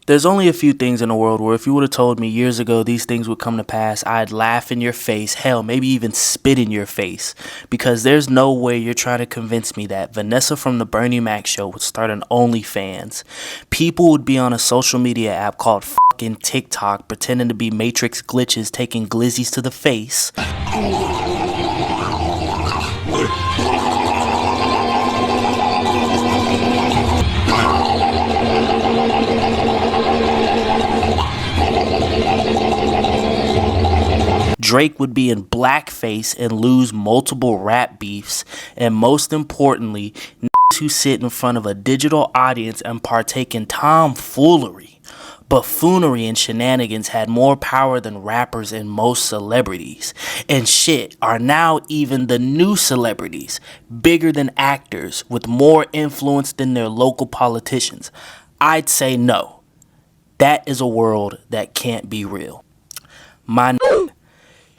There's only a few things in the world where if you would have told me years ago these things would come to pass, I'd laugh in your face, hell, maybe even spit in your face. Because there's no way you're trying to convince me that Vanessa from the Bernie Mac show would start an OnlyFans. People would be on a social media app called fucking TikTok pretending to be Matrix glitches taking glizzies to the face. Drake would be in blackface and lose multiple rap beefs, and most importantly, niggas who sit in front of a digital audience and partake in tomfoolery, buffoonery, and shenanigans had more power than rappers and most celebrities, and shit are now even the new celebrities, bigger than actors with more influence than their local politicians. I'd say no. That is a world that can't be real. My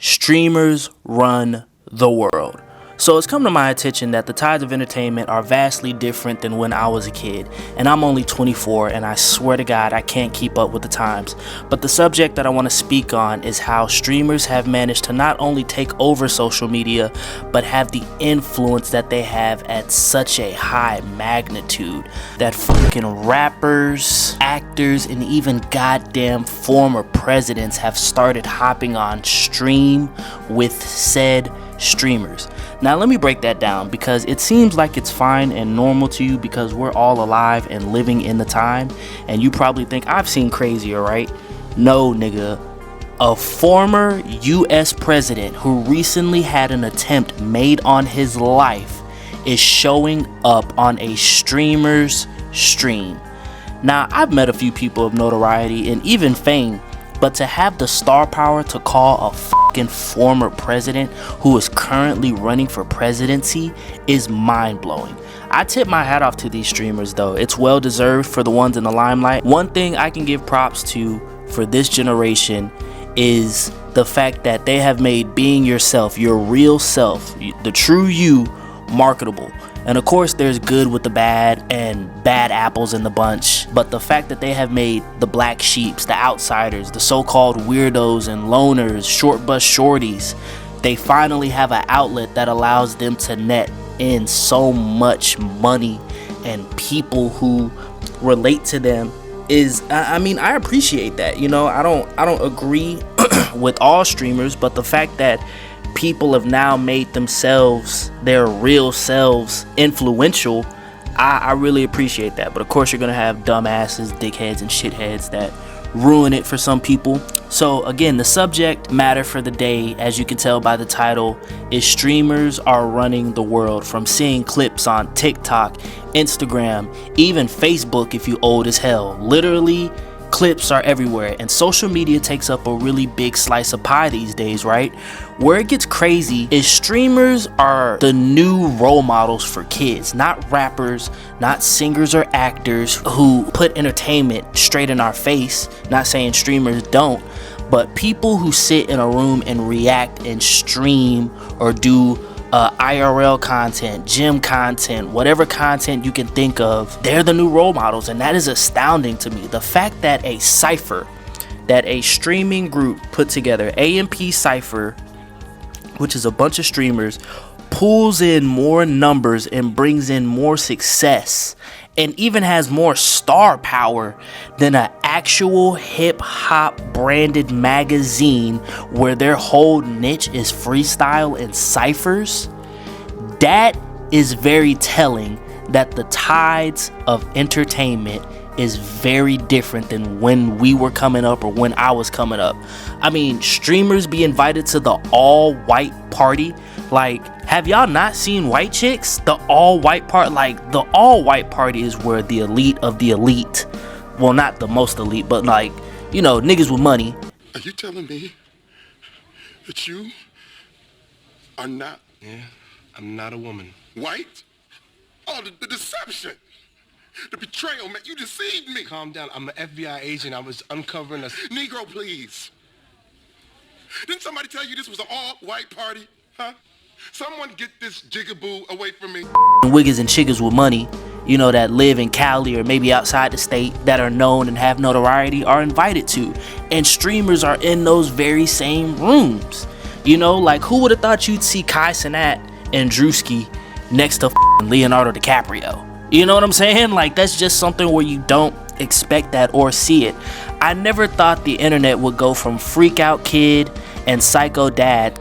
streamers run the world. So it's come to my attention that the tides of entertainment are vastly different than when I was a kid, and I'm only 24 and I swear to God I can't keep up with the times. But the subject that I want to speak on is how streamers have managed to not only take over social media, but have the influence that they have at such a high magnitude that fucking rappers, actors, and even goddamn former presidents have started hopping on stream with said streamers. Now let me break that down, because it seems like it's fine and normal to you because we're all alive and living in the time, and you probably think I've seen crazier, right? No, nigga. A former US president who recently had an attempt made on his life is showing up on a streamer's stream. Now, I've met a few people of notoriety and even fame, but to have the star power to call a fucking former president who is currently running for presidency is mind-blowing. I tip my hat off to these streamers though. It's well deserved for the ones in the limelight. One thing I can give props to for this generation is the fact that they have made being yourself, your real self, the true you, marketable. And of course there's good with the bad and bad apples in the bunch, but the fact that they have made the black sheeps, the outsiders, the so-called weirdos and loners, short bus shorties, they finally have an outlet that allows them to net in so much money and people who relate to them is, I mean, I appreciate that. You know, I don't agree with all streamers, but the fact that people have now made themselves, their real selves, influential, I really appreciate that. But of course you're gonna have dumbasses, dickheads, and shitheads that ruin it for some people. So again, the subject matter for the day, as you can tell by the title, is streamers are running the world. From seeing clips on TikTok, Instagram, even Facebook if you old as hell. Literally, clips are everywhere, and social media takes up a really big slice of pie these days, right? Where it gets crazy is streamers are the new role models for kids, not rappers, not singers or actors who put entertainment straight in our face. Not saying streamers don't, but people who sit in a room and react and stream or do IRL content, gym content, whatever content you can think of, they're the new role models, and that is astounding to me. The fact that a cipher, that a streaming group put together, AMP Cypher, which is a bunch of streamers, pulls in more numbers and brings in more success and even has more star power than an actual hip-hop branded magazine where their whole niche is freestyle and ciphers, that is very telling that the tides of entertainment is very different than when we were coming up or when I was coming up. I mean, streamers be invited to the all-white party. Like, have y'all not seen White Chicks? The all-white part, like, the all-white party is where the elite of the elite, well, not the most elite, but like, you know, niggas with money. Are you telling me that you are not? Yeah, I'm not a woman. White? Oh, the deception. The betrayal, man. You deceived me. Calm down. I'm an FBI agent. I was uncovering a... Negro, please. Didn't somebody tell you this was an all-white party? Huh? Someone get this jigaboo away from me. Wiggers and chiggers with money, you know, that live in Cali or maybe outside the state, that are known and have notoriety, are invited to. And streamers are in those very same rooms. You know, like, who would have thought you'd see Kai Cenat and Drewski next to Leonardo DiCaprio? You know what I'm saying? Like, that's just something where you don't expect that or see it. I never thought the internet would go from Freak Out Kid and Psycho Dad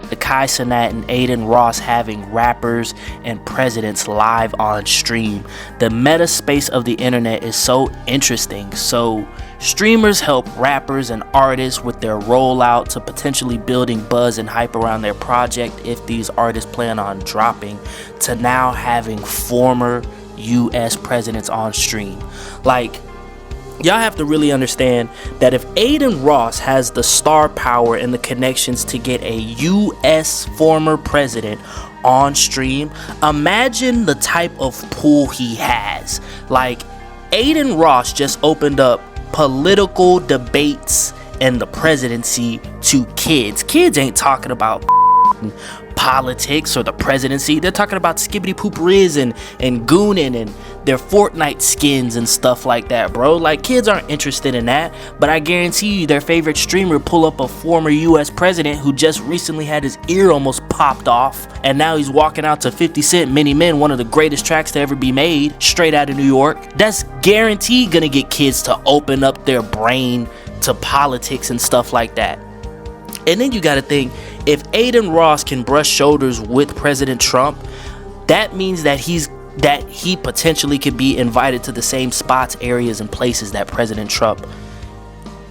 to Kai Cenat and Adin Ross having rappers and presidents live on stream. The meta space of the internet is so interesting. So streamers help rappers and artists with their rollout to potentially building buzz and hype around their project if these artists plan on dropping, to now having former US presidents on stream. Like, y'all have to really understand that if Adin Ross has the star power and the connections to get a US former president on stream, imagine the type of pull he has. Like, Adin Ross just opened up political debates and the presidency to kids. Kids ain't talking about politics or the presidency. They're talking about skibbity poop riz and gooning and their Fortnite skins and stuff like that, bro. Like, kids aren't interested in that, but I guarantee you their favorite streamer pull up a former US president who just recently had his ear almost popped off, and now he's walking out to 50 Cent Many Men, one of the greatest tracks to ever be made, straight out of New York. That's guaranteed gonna get kids to open up their brain to politics and stuff like that. And then you gotta think, if Adin Ross can brush shoulders with President Trump, that means that he potentially could be invited to the same spots, areas, and places that President Trump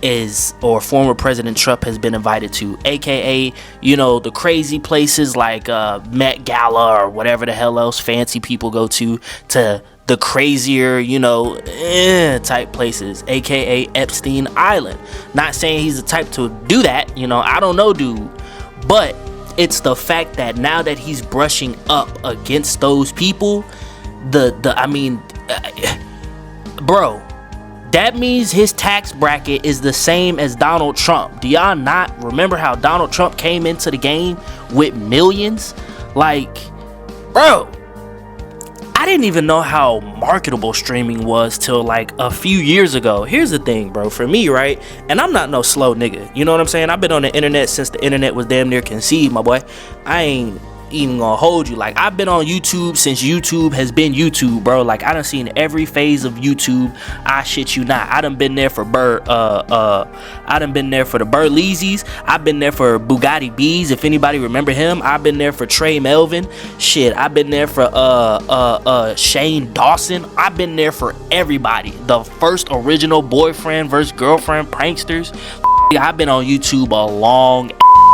is, or former President Trump has been invited to, aka, you know, the crazy places like Met Gala or whatever the hell else fancy people go to the crazier, you know, type places, aka Epstein Island. Not saying he's the type to do that, you know, I don't know, dude, but it's the fact that now that he's brushing up against those people, bro, that means his tax bracket is the same as Donald Trump. Do y'all not remember how Donald Trump came into the game with millions? Like, bro, I didn't even know how marketable streaming was till like a few years ago. Here's the thing, bro, for me, right? And I'm not no slow nigga. You know what I'm saying? I've been on the internet since the internet was damn near conceived, my boy. I ain't even gonna hold you. Like, I've been on YouTube since YouTube has been YouTube, bro. Like, I done seen every phase of YouTube. I shit you not. I done been there for I done been there for the Burleezes. I've been there for Bugatti Bees, if anybody remember him. I've been there for Trey Melvin. Shit, I've been there for Shane Dawson. I've been there for everybody. The first original boyfriend versus girlfriend pranksters. I've been on YouTube a long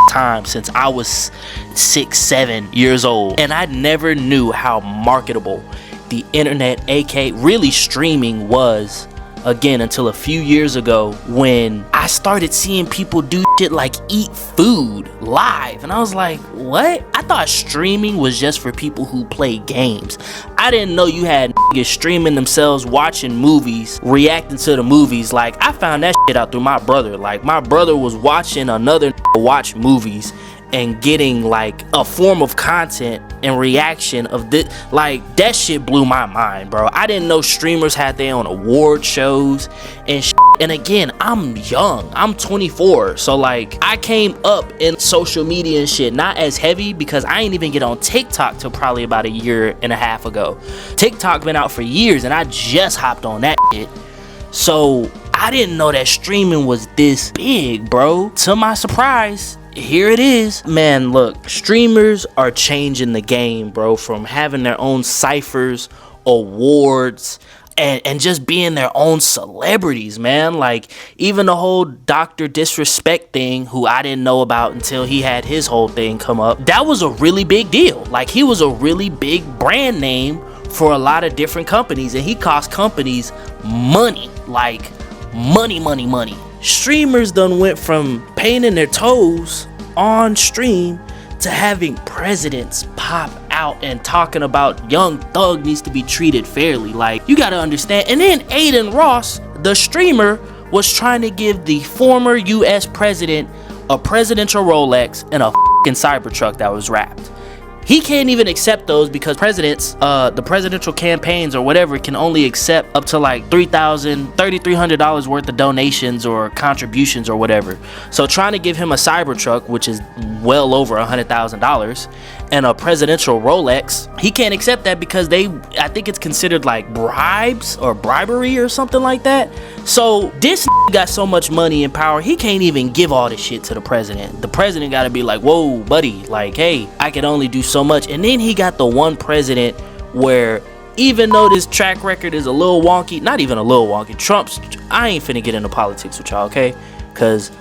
time, since I was 6-7 years old, and I never knew how marketable the internet, aka really streaming, was, again, until a few years ago when I started seeing people do shit like eat food live, and I was like, what? I thought streaming was just for people who play games. I didn't know you had niggas streaming themselves watching movies, reacting to the movies. Like, I found that shit out through my brother. Like, my brother was watching another watch movies and getting like a form of content and reaction of this. Like, that shit blew my mind, bro. I didn't know streamers had their own award shows and shit. And again, I'm young, I'm 24, so like, I came up in social media and shit not as heavy because I ain't even get on TikTok till probably about a year and a half ago. TikTok been out for years and I just hopped on that shit. So I didn't know that streaming was this big, bro. To my surprise, here it is. Man, look, streamers are changing the game, bro, from having their own ciphers, awards, and just being their own celebrities, man. Like, even the whole Dr. Disrespect thing, who I didn't know about until he had his whole thing come up, that was a really big deal. Like, he was a really big brand name for a lot of different companies, and he cost companies money. Like, money. Streamers done went from painting their toes on stream to having presidents pop out and talking about Young Thug needs to be treated fairly. Like, you gotta understand. And then Aiden Ross, the streamer, was trying to give the former US president a presidential Rolex and a fucking Cybertruck that was wrapped. He can't even accept those because presidents, the presidential campaigns or whatever, can only accept up to like $3,300 worth of donations or contributions or whatever. So trying to give him a Cybertruck, which is well over $100,000, and a presidential Rolex, he can't accept that because I think it's considered like bribes or bribery or something like that. So this got so much money and power, he can't even give all this shit to the president. The president got to be like, whoa, buddy, like, hey, I can only do so much. And then he got the one president where, even though this track record is a little wonky, not even a little wonky, I ain't finna get into politics with y'all, okay? Because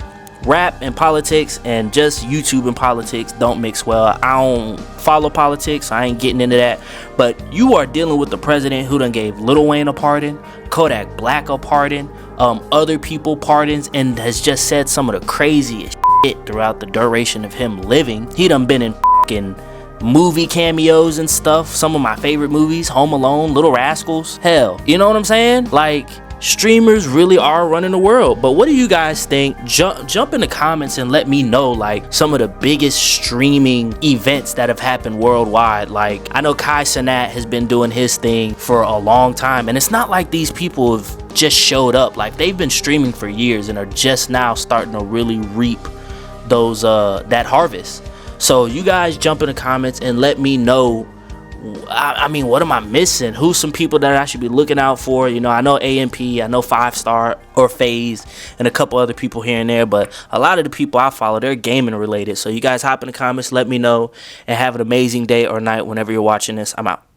rap and politics and just YouTube and politics don't mix well. I don't follow politics, so I ain't getting into that. But you are dealing with the president who done gave Lil Wayne a pardon, Kodak Black a pardon, other people pardons, and has just said some of the craziest shit throughout the duration of him living. He done been in fucking movie cameos and stuff. Some of my favorite movies, Home Alone, Little Rascals. Hell, you know what I'm saying? Like, streamers really are running the world. But what do you guys think? Jump in the comments and let me know, like, some of the biggest streaming events that have happened worldwide. Like, I know Kai Cenat has been doing his thing for a long time, and it's not like these people have just showed up. Like, they've been streaming for years and are just now starting to really reap those that harvest. So you guys jump in the comments and let me know, I mean, what am I missing? Who's some people that I should be looking out for? You know, I know AMP, I know 5-Star or FaZe, and a couple other people here and there, but a lot of the people I follow, they're gaming related. So you guys hop in the comments, let me know, and have an amazing day or night whenever you're watching this. I'm out.